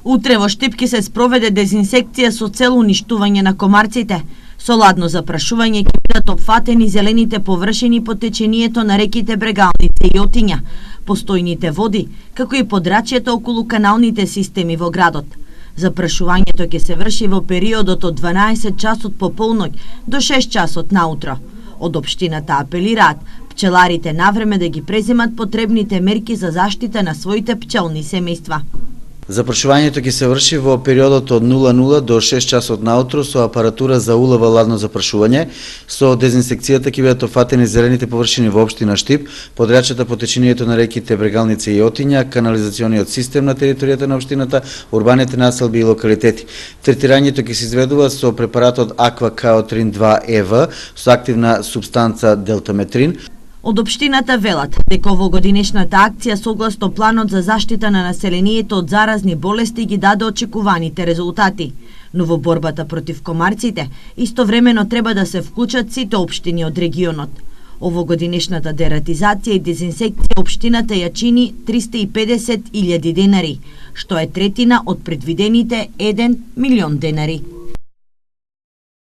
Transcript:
Утре во Штип ќе се спроведе дезинсекција со цел уништување на комарците. Со ладно запрашување ќе бидат опфатени зелените површини по течението на реките Брегалница и Јотиња, постојните води, како и подрачјето околу каналните системи во градот. Запрашувањето ќе се врши во периодот од 12 часот по полноќ до 6 часот наутро. Од општината апелираат пчеларите навреме да ги преземат потребните мерки за заштита на своите пчелни семејства. Запрашувањето ќе се врши во периодот од 00 до 6 часот наутро со апаратура за улова ладно запрашување. Со дезинсекцијата ќе бидат офатени зелените површини во општина Штип, подрачјата по течението на реките Брегалница и Јотиња, канализациониот систем на територијата на општината, урбаните населби и локалитети. Третирањето ќе се изведува со препаратот Аква Каотрин 2 ЕВ со активна супстанца делтаметрин. Од општината велат дека овогодинешната акција согласно планот за заштита на населението од заразни болести ги даде очекуваните резултати. Но во борбата против комарците, истовремено треба да се вклучат сите општини од регионот. Овогодинешната дератизација и дезинсекција општината ја чини 350.000 денари, што е третина од предвидените 1 милион денари.